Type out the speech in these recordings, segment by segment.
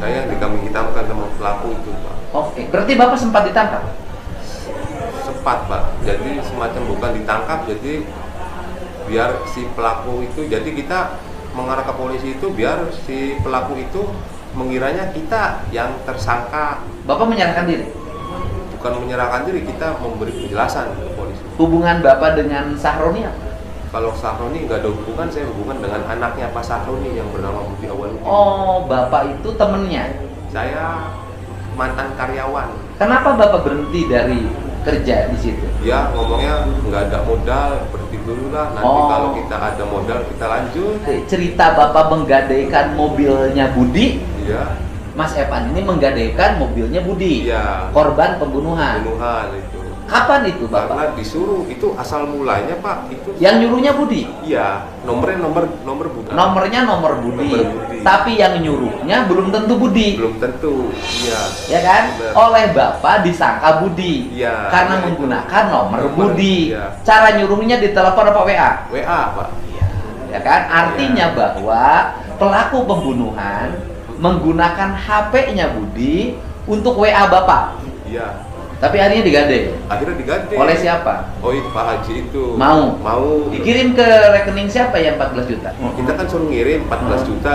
Saya dikambing hitamkan sama pelaku itu, Pak. Oke, berarti Bapak sempat ditangkap? Sempat, Pak. Jadi semacam bukan ditangkap, jadi biar si pelaku itu, jadi kita mengarah ke polisi itu biar si pelaku itu mengiranya kita yang tersangka. Bapak menyerahkan diri? Bukan menyerahkan diri, kita memberi penjelasan ke polisi. Hubungan Bapak dengan Sahroni apa? Kalau Sahroni nggak ada hubungan, saya hubungan dengan anaknya Pak Sahroni yang bernama Budi Awaludin. Oh, Bapak itu temennya? Saya mantan karyawan. Kenapa Bapak berhenti dari kerja di situ? Ya ngomongnya nggak ada modal, berhenti dulu lah. Nanti kalau kita ada modal kita lanjut. Cerita Bapak menggadaikan mobilnya Budi, Iya. Mas Evan ini menggadaikan mobilnya Budi. Iya. Korban pembunuhan. Pembunuhan itu. Kapan itu Bapak? Karena disuruh, itu asal mulanya Pak. Itu. Yang nyuruhnya Budi? Iya. Nomornya nomor Budi. Nomornya nomor Budi. Nomor Budi. Tapi yang nyuruhnya belum tentu Budi. Belum tentu. Iya. Ya kan? Bener. Oleh Bapak disangka Budi. Iya. Karena Iya. menggunakan nomor Budi. Iya. Cara nyuruhnya ditelepon apa WA? WA Pak. Ya kan? Artinya bahwa pelaku pembunuhan menggunakan HP-nya Budi untuk WA Bapak. Iya. Tapi akhirnya digadai. Akhirnya diganti. Oleh siapa? Oh itu Pak Haji itu. Mau. Dikirim Dikirim ke rekening siapa yang 14 juta? Kita kan suruh ngirim 14 juta.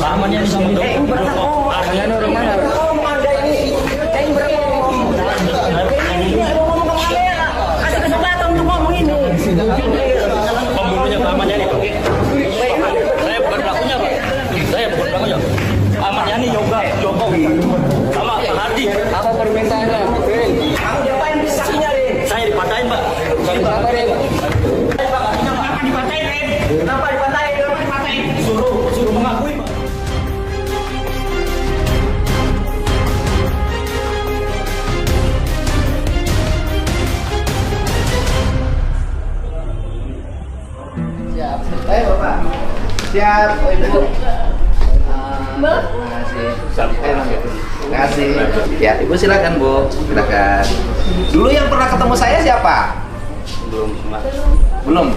Amannya bisa amannya orang mana? Kasih kesempatan untuk ngomong ini. Pembunuhnya amannya ini, Pak. Saya bukan pelakunya, Pak. Saya bukan pelakunya. Amannya ini yoga sama Pak Hardi. Apa permintaannya? Kamu diapain saksinya, Rin? Saya dipatahin, Pak. Kenapa, Rin? Kenapa dipatahin, Rin? Kenapa dipatahin? Kenapa dipatahin? Suruh mengakui, Pak. Siap. Baik Bapak. Siap, oh, Ibu. Terima kasih. Ya, Ibu silakan Bu. Silakan. Dulu yang pernah ketemu saya siapa? Belum.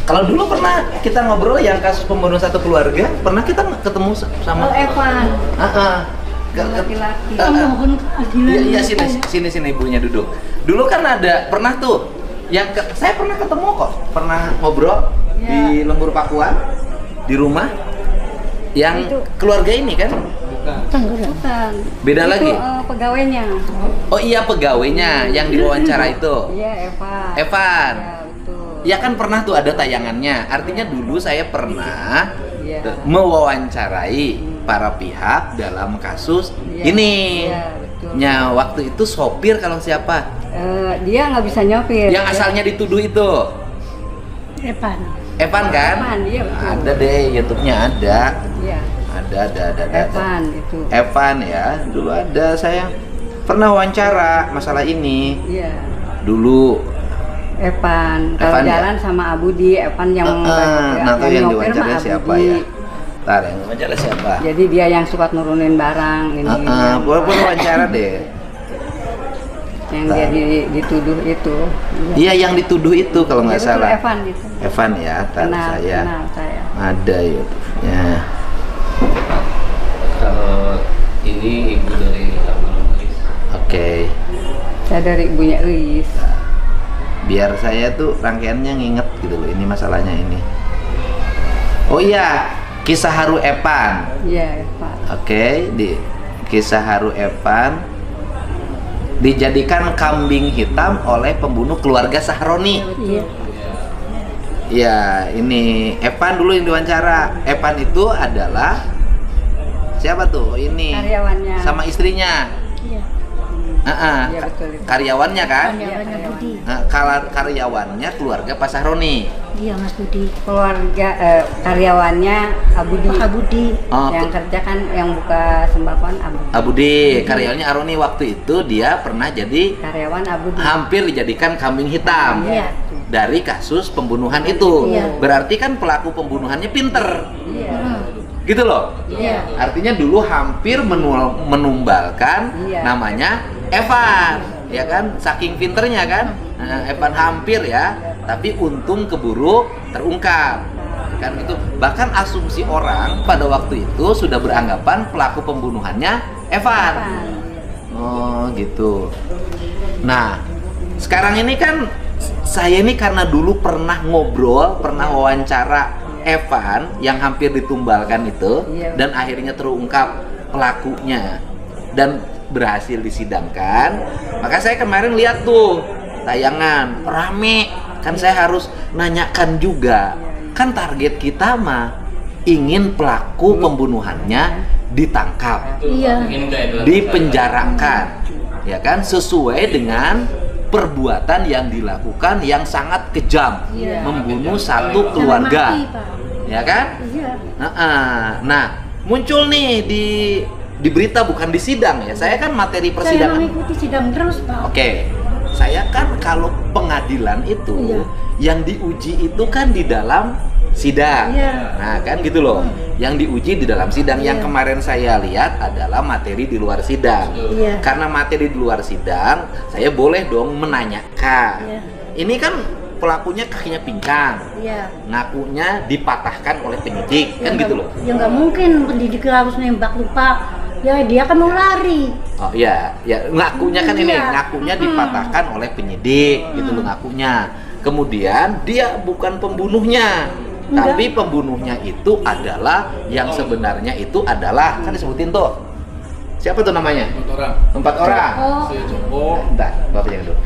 Kalau dulu pernah kita ngobrol yang kasus pembunuhan satu keluarga, pernah kita ketemu sama Evan. Laki-laki. Mohon keadilan. Iya, sini ibunya duduk. Dulu kan ada pernah tuh yang saya pernah ketemu kok, pernah ngobrol di Lembur Pakuan di rumah yang Itu. keluarga ini kan? Bukan. Beda Itu, lagi? Pegawainya. Oh iya pegawainya yang diwawancara itu. Iya, Evan. Evan. Ya, betul. Ya kan pernah tuh ada tayangannya. Artinya dulu saya pernah Iya. mewawancarai para pihak dalam kasus Iya. ini. Iya, betul. Nya waktu itu sopir kalau siapa? Dia nggak bisa nyopir. Yang asalnya dituduh itu Evan. Evan kan? Evan, iya betul. Ada deh, YouTube-nya ada. Iya. Ada. Evan itu. Evan ya, dulu ada saya pernah wawancara masalah ini. Iya. Dulu. Evan. Kalau Evan, ya? jalan sama Abudi, Evan yang Nah tuh yang nyopir diwawancara mah siapa Abudi. ya? Ntar yang wawancara siapa? Jadi dia yang suka nurunin barang ini. Boleh wawancara deh. Yang dia dituduh itu. Iya yang dituduh itu kalau nggak Itu salah. Evan gitu. Evan ya, tahu Kenal saya. Ada YouTube-nya. Kalau ini ibu dari Almarhum. Oke. Saya dari ibunya Eis. Biar saya tuh rangkaiannya nginget gitu loh. Ini masalahnya ini. Oh iya, kisah haru Evan. Iya, Evan. Oke, di kisah haru Evan dijadikan kambing hitam oleh pembunuh keluarga Sahroni. Iya. Ya, ini Evan dulu yang diwawancara. Evan itu adalah siapa tuh? Ini Karyawannya. sama istrinya. Iya. Iya, betul itu. Karyawannya kan? Karyawannya Budi. Karyawannya keluarga Pak Sahroni. Iya, Mas Budi. Keluarga karyawannya Abudi. Abudi. Oh, Yang kerja kan yang buka sembakon Abudi. Abudi, karyawannya Aroni waktu itu dia pernah jadi Karyawan Abudi. hampir dijadikan kambing hitam Iya. dari kasus pembunuhan itu. Iya. Berarti kan pelaku pembunuhannya pinter, Iya. gitu loh. Iya. Artinya dulu hampir menumbalkan Iya. namanya Evan, ya kan? Saking pinternya kan, Evan hampir ya. Tapi untung keburu terungkap. kan itu. Bahkan asumsi orang pada waktu itu sudah beranggapan pelaku pembunuhannya Evan. Oh gitu. Nah sekarang ini kan saya ini karena dulu pernah ngobrol, pernah wawancara Evan yang hampir ditumbalkan itu, dan akhirnya terungkap pelakunya dan berhasil disidangkan. Maka saya kemarin lihat tuh tayangan rame, kan saya harus nanyakan juga, kan target kita mah ingin pelaku pembunuhannya ditangkap, dipenjarakan, ya kan, sesuai dengan perbuatan yang dilakukan yang sangat kejam, membunuh satu keluarga, ya kan? Nah, muncul nih di berita, bukan di sidang ya. Saya kan materi persidangan. Saya mengikuti sidang terus, Pak. Oke. Saya kan kalau pengadilan itu yang diuji itu kan di dalam sidang. Nah, kan gitu loh. Yang diuji di dalam sidang. Yang kemarin saya lihat adalah materi di luar sidang. Karena materi di luar sidang, saya boleh dong menanyakan. Ini kan pelakunya kakinya pincang. Ngakunya dipatahkan oleh penyidik, kan gitu loh. Ya nggak mungkin penyidik harus nembak, lupa. Ya dia kan mau lari. Oh iya, ya ngakunya kan ini, ngakunya dipatahkan oleh penyidik, gitu loh ngakunya. Kemudian dia bukan pembunuhnya, tapi pembunuhnya itu adalah yang sebenarnya itu adalah, kan disebutin tuh. Siapa tuh namanya? 4 orang. Oh. Joko. Bentar, Bapak jangan dulu.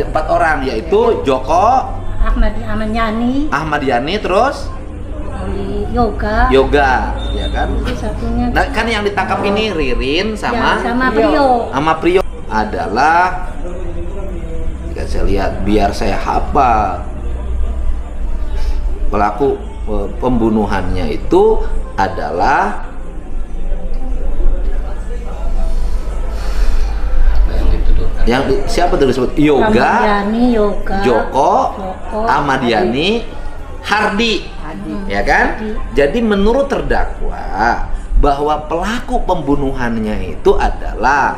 4 orang, yaitu Joko, Ahmad Yani, terus Yoga, ya kan? satunya. Nah, kan yang ditangkap ini Ririn sama Prio. Sama Prio adalah, jika saya lihat biar saya hafal, pelaku pembunuhannya itu adalah siapa tuh disebut? Yoga, Joko, Ahmad Yani, Hardi. Ya kan? Jadi menurut terdakwa bahwa pelaku pembunuhannya itu adalah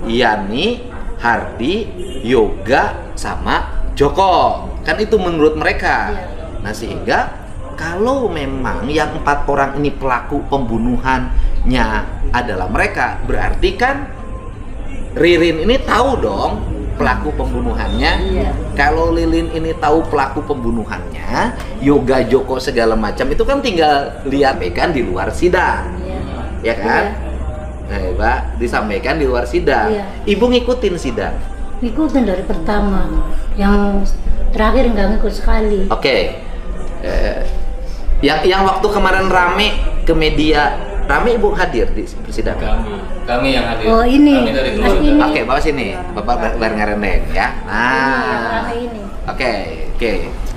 Yani, Hardi, Yoga, sama Joko. Kan itu menurut mereka. Nah sehingga kalau memang yang 4 orang ini pelaku pembunuhannya adalah mereka, berarti kan Ririn ini tahu dong pelaku pembunuhannya. Kalau Lilin ini tahu pelaku pembunuhannya, Yoga, Joko segala macam itu kan tinggal lihat kan di luar sidang, ya kan? Nah, Pak, disampaikan di luar sidang. Ibu ngikutin sidang? Ngikutin dari pertama, yang terakhir nggak ngikut sekali. Oke. Yang waktu kemarin rame ke media, rame Ibu hadir di persidangan? Kami yang hadir. Oh ini. Kami dari Mas ini. Oke, bawa sini. Bapak biar ngerendeng ya. Nah. Ini. Oke.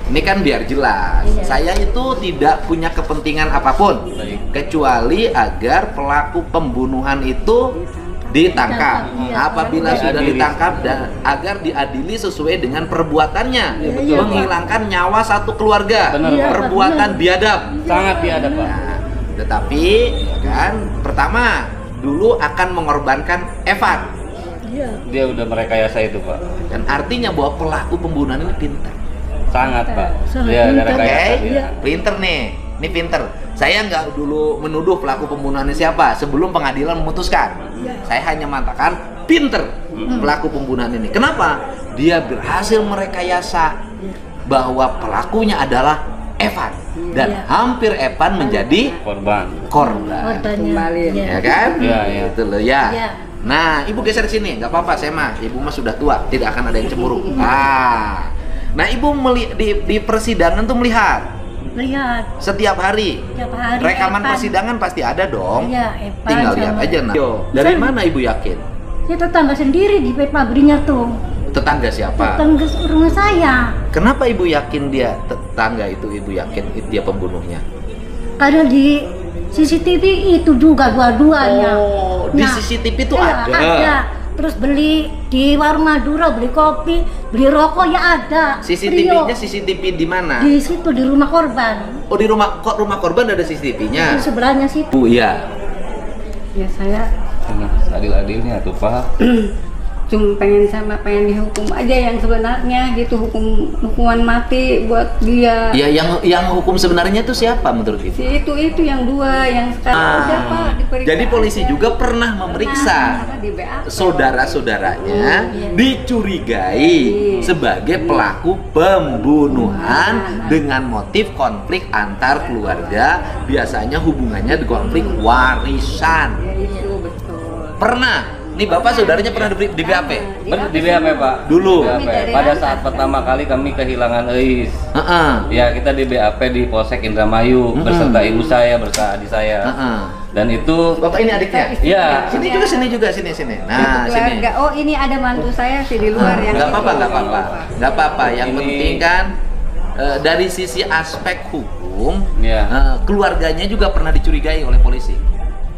Ini kan biar jelas. Saya itu tidak punya kepentingan apapun kecuali agar pelaku pembunuhan itu ditangkap. Apabila sudah ditangkap dan agar diadili sesuai dengan perbuatannya, menghilangkan nyawa satu keluarga. Perbuatan biadab. Sangat biadab, Pak. Nah, tetapi kan pertama dulu akan mengorbankan Evan. Dia udah merekayasa itu, Pak. Dan artinya bahwa pelaku pembunuhan ini pintar. Sangat, Pak. Sangat Dia ada pintar. rekayasa. Iya. Pinter nih. Ini pinter. Saya nggak dulu menuduh pelaku pembunuhan ini siapa sebelum pengadilan memutuskan. Saya hanya mengatakan pinter pelaku pembunuhan ini. Kenapa? Dia berhasil merekayasa bahwa pelakunya adalah Evan dan hampir Evan menjadi Korban. Korbannya. ya kan? Iya. Itu loh ya. Nah, Ibu geser sini, nggak apa-apa, saya mah. Ibu mah sudah tua, tidak akan ada yang cemburu. Nah, Ibu di persidangan tuh melihat setiap hari. Rekaman persidangan pasti ada dong. Evan Tinggal lihat aja. Nah, dari mana Ibu yakin? Saya tetangga sendiri di pabriknya tuh. Tetangga siapa? Tetangga rumah saya. Kenapa Ibu yakin dia tetangga itu? Ibu yakin dia pembunuhnya? Karena di CCTV itu juga dua-duanya. Oh, di CCTV itu ada. Ada. Terus beli di warung Madura, beli kopi, beli rokok ya ada. CCTV-nya CCTV di mana? Di situ di rumah korban. Oh, di rumah korban ada CCTV-nya. Di sebelahnya situ. Iya. Ya saya Adil-adilnya tuh, Pak. cuma pengen dihukum aja yang sebenarnya gitu, hukuman mati buat dia. Ya, yang hukum sebenarnya itu siapa menurut Ibu? Si itu yang 2 yang sekarang udah Pak diperiksa. Jadi polisi aja. juga pernah memeriksa Di BAP. saudara-saudaranya dicurigai sebagai pelaku pembunuhan dengan motif konflik antar keluarga, biasanya hubungannya di konflik warisan. Ya itu betul. Pernah. Nih Bapak saudaranya pernah di BAP? Di BAP Pak. Dulu. Di BAP. Pada saat pertama kali kami kehilangan Eis. Heeh. Ya kita di BAP di Polsek Indramayu beserta ibu saya, beserta adik saya. Heeh. Dan itu Bapak ini adiknya? Iya. Sini juga sini. Nah, Itu sini. keluarga. Oh ini ada mantu saya sih di luar yang Nggak itu. apa-apa. Nggak apa-apa. Yang Ini- penting kan dari sisi aspek hukum, Iya. keluarganya juga pernah dicurigai oleh polisi.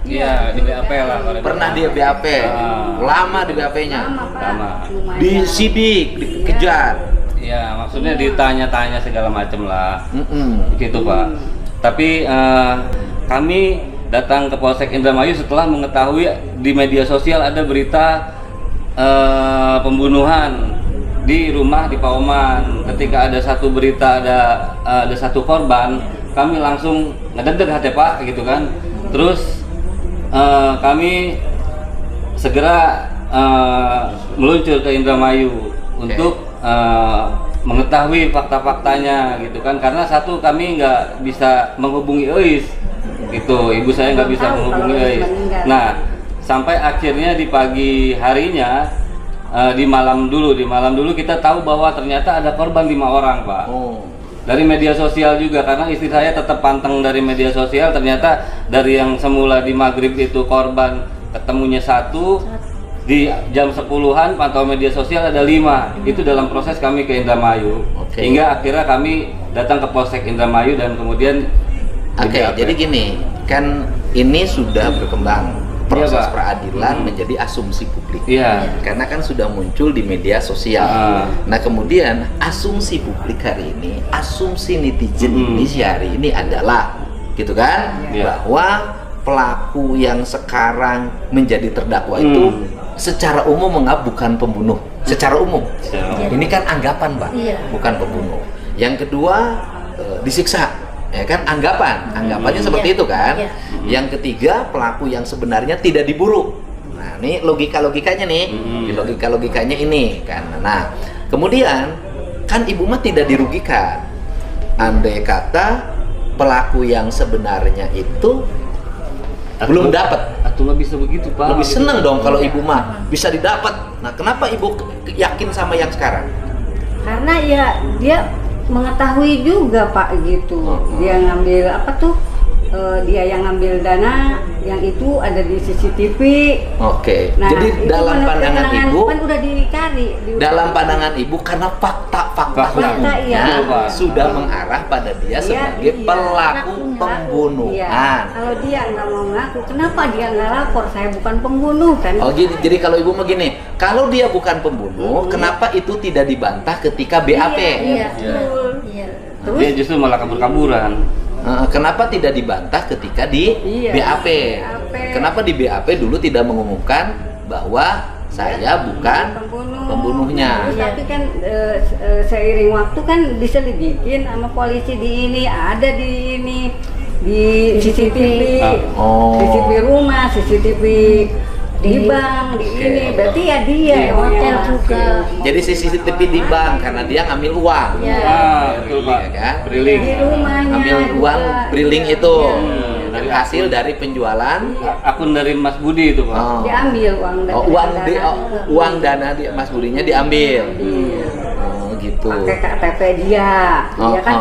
Iya di BAP lah. kalau Pernah di di BAP, Ah. lama di BAP-nya, Lama, Pak. Lama. Lumayan. disidik, dikejar. Iya, maksudnya ditanya-tanya segala macam lah. Mm-mm. Gitu Pak. Tapi kami datang ke Polsek Indramayu setelah mengetahui di media sosial ada berita pembunuhan di rumah di Pauman. Ketika ada satu berita ada satu korban, kami langsung ngedeg hati Pak gitu kan. Terus kami segera meluncur ke Indramayu untuk mengetahui fakta-faktanya gitu kan, karena satu kami nggak bisa menghubungi Eis gitu, ibu saya nggak bisa menghubungi Eis. Nah sampai akhirnya di pagi harinya di malam dulu kita tahu bahwa ternyata ada korban 5 orang Pak. Oh. Dari media sosial juga, karena istri saya tetap panteng dari media sosial, ternyata dari yang semula di maghrib itu korban ketemunya 1, di jam 10-an pantau media sosial ada 5. Itu dalam proses kami ke Indramayu. Oke. Hingga akhirnya kami datang ke Polsek Indramayu dan kemudian Oke, jadi gini, kan ini sudah berkembang proses Iya, Pak. peradilan menjadi asumsi publik. Iya. Karena kan sudah muncul di media sosial. Ah. Nah kemudian asumsi publik hari ini, asumsi netizen Indonesia hari ini adalah, gitu kan, Iya. bahwa pelaku yang sekarang menjadi terdakwa itu secara umum menganggap bukan pembunuh. Secara umum. Secara Ini kan anggapan, Pak, Iya. bukan pembunuh. Yang kedua disiksa. Ya kan, anggapannya seperti Iya. itu kan. Iya. Yang ketiga, pelaku yang sebenarnya tidak diburu. Nah, ini logikanya nih, logikanya ini kan. Nah, kemudian kan ibu mah tidak dirugikan. Andai kata pelaku yang sebenarnya itu belum dapat, Atau nggak bisa begitu Pak? lebih seneng dong kalau ibu mah bisa didapat. Nah, kenapa ibu yakin sama yang sekarang? Karena ya dia mengetahui juga Pak gitu. Dia ngambil apa tuh? Dia yang ngambil dana, yang itu ada di CCTV. Oke, Nah, jadi itu dalam menurut pandangan keterangan ibu, kan udah dicari. dalam pandangan ibu karena fakta-fakta Fakta, hukumnya iya. sudah mengarah pada dia sebagai iya. pelaku Iya. pembunuhan. Kalau dia nggak mau ngaku, kenapa dia nggak lapor? Saya bukan pembunuh kan? Oh gini, jadi kalau ibu mau gini, kalau dia bukan pembunuh, kenapa itu tidak dibantah ketika BAP? Iya. Betul. Iya. Terus Dia justru malah kabur-kaburan. Kenapa tidak dibantah ketika di Iya, BAP? BAP. Kenapa di BAP dulu tidak mengumumkan bahwa saya bukan pembunuhnya? Terus tapi kan seiring waktu kan diselidikin sama polisi di ini, ada di ini di CCTV, Oh. CCTV rumah, CCTV di bank, di ini, berarti ya dia Di yang hotel ngasih. juga. Jadi CCTV di bank karena dia ngambil uang. Iya. Betul Pak. Ya kan? Briling. Di rumahnya Ambil juga. uang briling itu dari hasil dari penjualan Akun dari Mas Budi itu Pak. oh. Diambil uang dari uang dana di Mas Budinya diambil. Oh gitu. pakai KTP dia. Dia kan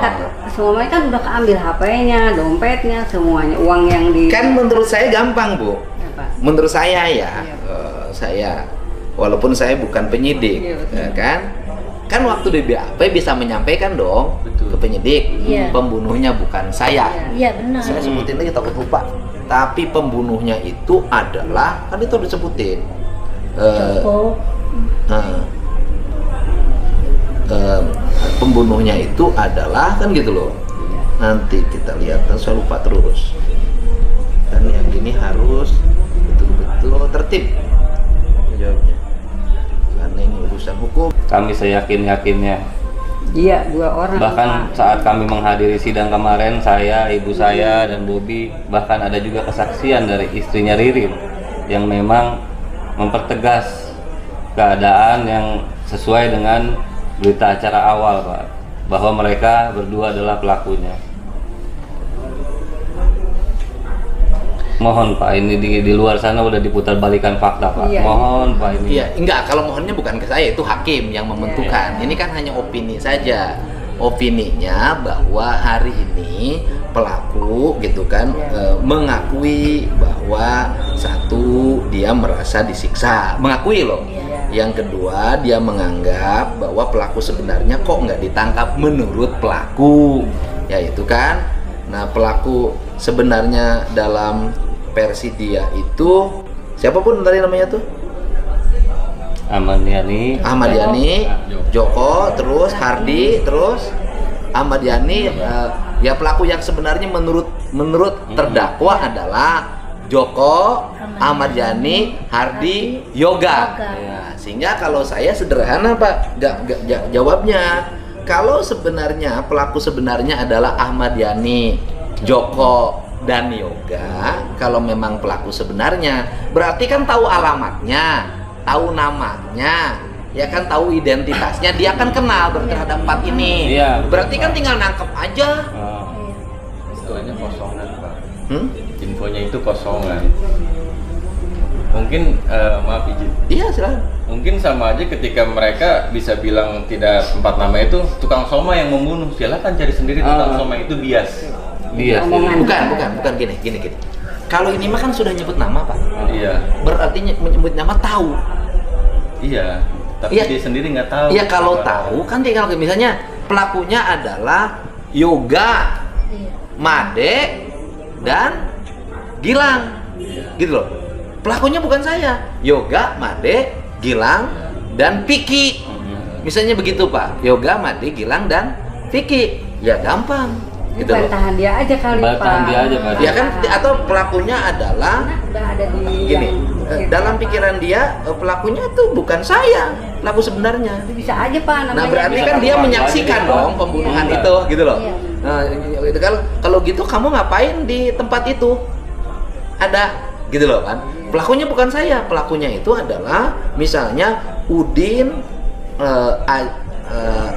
semuanya kan udah keambil HP-nya, dompetnya, semuanya uang yang di Kan menurut saya gampang, Bu. apa? Menurut saya ya, Iya. saya walaupun saya bukan penyidik, Iya, betul. ya kan waktu di BAP bisa menyampaikan dong ke penyidik, Iya. pembunuhnya bukan saya. Iya benar. Saya sebutin lagi takut lupa. Tapi pembunuhnya itu adalah, kan itu disebutin. Joko. Pembunuhnya itu adalah kan gitu loh. Nanti kita lihat, kan saya lupa terus. Dan yang ini harus betul-betul tertib jawabnya. kami seyakin-yakinnya. Iya, 2 orang. Bahkan Pak. saat kami menghadiri sidang kemarin, saya, ibu saya, dan Bobi, bahkan ada juga kesaksian dari istrinya Ririn yang memang mempertegas keadaan yang sesuai dengan berita acara awal, Pak, bahwa mereka berdua adalah pelakunya. Mohon Pak, ini di luar sana udah diputar balikan fakta Pak. Iya. Mohon Pak ini. Iya, enggak, kalau mohonnya bukan ke saya, itu hakim yang menentukan. Ini kan hanya opini saja. Opininya bahwa hari ini pelaku gitu kan mengakui bahwa satu, dia merasa disiksa, mengakui loh. Yang kedua, dia menganggap bahwa pelaku sebenarnya kok nggak ditangkap menurut pelaku, ya itu kan. Nah, pelaku sebenarnya dalam versi dia itu siapapun tadi namanya tuh Ahmad Yani, Joko, terus Hardi, terus Ahmad Yani. Ya pelaku yang sebenarnya menurut terdakwa adalah Joko, Ahmad Yani, Hardi, Yoga. Ya, sehingga kalau saya sederhana Pak, jawabnya. Kalau sebenarnya pelaku sebenarnya adalah Ahmad Yani, Joko, dan Yoga, kalau memang pelaku sebenarnya, berarti kan tahu alamatnya, tahu namanya, ya kan, tahu identitasnya, dia kan kenal terhadap 4 ini. Iya. Berarti kan tinggal nangkep aja. Infonya kosongan Pak. Hmm? Infonya itu kosongan. Mungkin maaf izin. Iya, silakan. Mungkin sama aja ketika mereka bisa bilang tidak 4 nama itu tukang soma yang membunuh. Silakan cari sendiri tukang soma itu bias. Dia Bukan gini. Kalau ini mah kan sudah nyebut nama Pak. Iya. Berarti menyebut nama tahu. Iya. Tapi Iya. dia sendiri nggak tahu. Iya, kalau tahu kan tinggal misalnya pelakunya adalah Yoga, Made, dan Gilang, gitu loh. Pelakunya bukan saya, Yoga, Made, Gilang, dan Piki. Misalnya begitu Pak, Yoga, Made, Gilang, dan Piki. Ya gampang. Gitu loh. Bantahan dia aja kali Pak. Bantahan dia aja, Pak. Ya kan, atau pelakunya adalah Udah ada di gini, yang- dalam pikiran dia pelakunya tuh bukan saya, pelaku sebenarnya. Bisa aja Pak namanya. Nah, berarti bisa kan dia Pak. menyaksikan dong pembunuhan Iya. itu, gitu loh. Iya. Nah, itu kalau gitu kamu ngapain di tempat itu? Ada, gitu loh kan. Pelakunya bukan saya, pelakunya itu adalah misalnya Udin,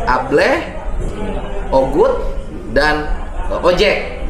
Ableh, Ogut, dan Ojek.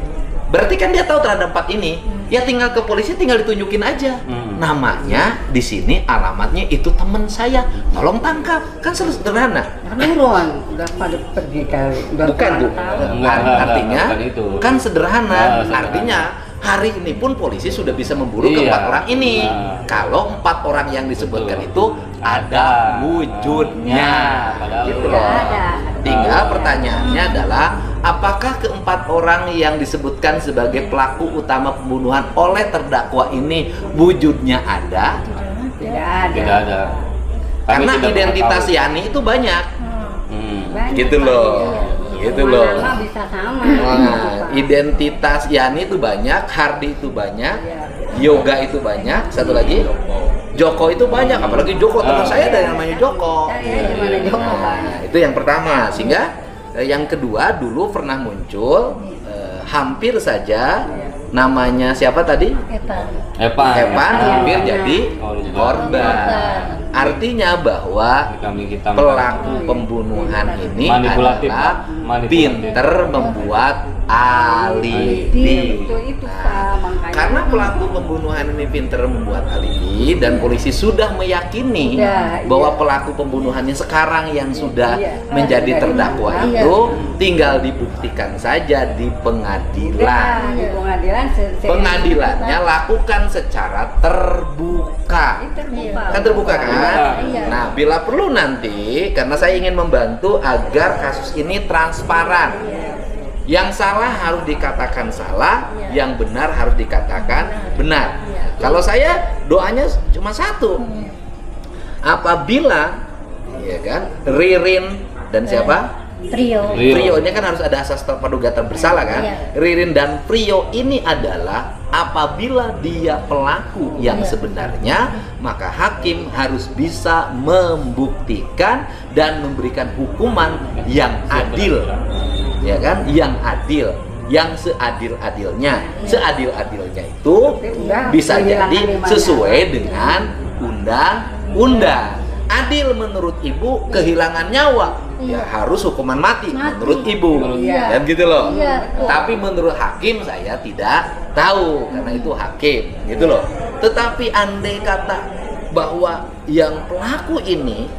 Berarti kan dia tahu terhadap 4 ini. Ya tinggal ke polisi, tinggal ditunjukin aja. Namanya di sini, alamatnya itu teman saya. Tolong tangkap. Kan sederhana. Buruan, udah pada pergi kali. Udah Bukan Bu. tahu. Artinya bukan itu. kan sederhana. Sederhana. Artinya hari ini pun polisi sudah bisa memburu Iya. ke 4 orang ini. Nah. Kalau 4 orang yang disebutkan Betul. itu ada wujudnya. Padahal Gitu udah loh. ada. Tinggal pertanyaannya adalah apakah ke-4 orang yang disebutkan sebagai pelaku utama pembunuhan oleh terdakwa ini wujudnya ada? Tidak ada. Tidak ada. Kami Karena tidak identitas mengetahui. Yani itu banyak. Banyak, Gitu Pak. loh. Iya. Gitu Semua loh. nama bisa sama. Nah, identitas Yani itu banyak, Hardi itu banyak, Yoga itu banyak, satu lagi Joko itu banyak, apalagi Joko, teman saya ada yang namanya Joko. Saya gimana Joko Pak? Nah, itu yang pertama. Sehingga yang kedua dulu pernah muncul hampir saja namanya siapa tadi? Evan. Evan hampir Iya. jadi korban. Artinya bahwa Kita pelaku pembunuhan ini Manipulatif, adalah Pak. Manipulatif. pinter membuat alibi. Itu Nah, Pak, makanya. karena pelaku pembunuhan ini pinter membuat alibi dan polisi sudah meyakini Ya, bahwa iya. pelaku pembunuhannya sekarang yang sudah Iya. menjadi Iya. terdakwa Iya. itu tinggal dibuktikan saja di pengadilan. Di pengadilan Pengadilannya lakukan secara terbuka. terbuka. Kan terbuka kan? Iya. Nah, bila perlu nanti, karena saya ingin membantu agar kasus ini transparan. Yang salah harus dikatakan salah, yang benar harus dikatakan benar. Kalau saya doanya cuma satu. Apabila, ya kan, Ririn dan siapa? Trio. Rio. Prio ini kan harus ada asas praduga bersalah kan? Iya. Ririn dan Prio ini adalah apabila dia pelaku yang sebenarnya, maka hakim harus bisa membuktikan dan memberikan hukuman yang adil, ya kan? Yang adil, yang seadil-adilnya. Seadil-adilnya itu bisa jadi sesuai dengan undang-undang. Adil menurut ibu kehilangan nyawa, ya harus hukuman mati menurut ibu, dan gitu loh. Tapi menurut hakim saya tidak tahu, karena itu hakim, gitu loh. Tetapi andai kata bahwa yang pelaku ini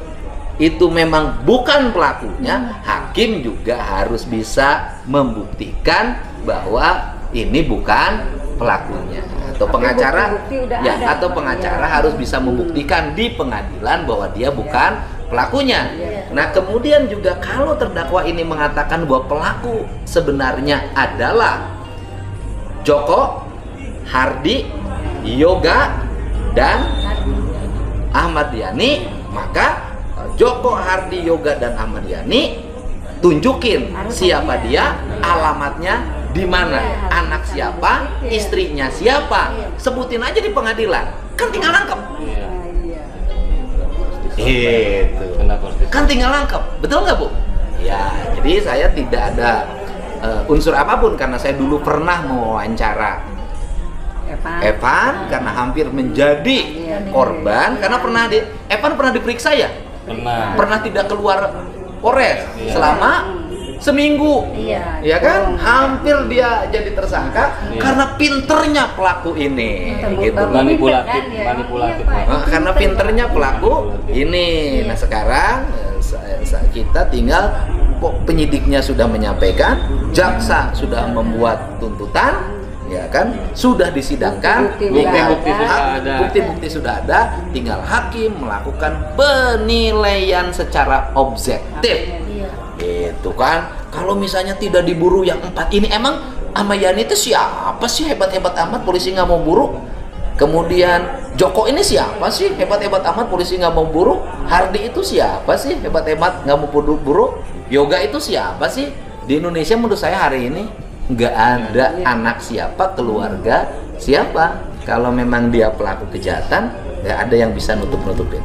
itu memang bukan pelakunya, hakim juga harus bisa membuktikan bahwa ini bukan pelakunya. Atau pengacara atau pengacara harus bisa membuktikan di pengadilan bahwa dia bukan pelakunya. Nah, kemudian juga kalau terdakwa ini mengatakan bahwa pelaku sebenarnya adalah Joko, Hardi, Yoga, dan Ahmad Yani, maka Joko, Hardi, Yoga, dan Ahmad Yani tunjukin siapa dia, alamatnya di mana, anak siapa, istrinya siapa, sebutin aja di pengadilan, kan tinggal nangkep. Itu kan tinggal nangkep, betul nggak Bu? Ya, jadi saya tidak ada unsur apapun, karena saya dulu pernah mewawancara Evan karena hampir menjadi korban, karena Evan pernah diperiksa ya, pernah tidak keluar Polres selama seminggu, ya kan? Hampir dia jadi tersangka karena pinternya pelaku ini, gitu. Manipulatif. Karena pinternya pelaku ini. Nah, sekarang kita tinggal penyidiknya sudah menyampaikan, jaksa sudah membuat tuntutan, ya kan? Sudah disidangkan, bukti-bukti sudah ada, tinggal hakim melakukan penilaian secara objektif. Itu kan, kalau misalnya tidak diburu yang 4 ini, emang Ahmad Yani itu siapa sih hebat-hebat amat polisi nggak mau buru? Kemudian Joko ini siapa sih hebat-hebat amat polisi nggak mau buru? Hardi itu siapa sih hebat-hebat nggak mau buru? Yoga itu siapa sih? Di Indonesia menurut saya hari ini nggak ada anak siapa, keluarga siapa. Kalau memang dia pelaku kejahatan, nggak ada yang bisa nutup-nutupin.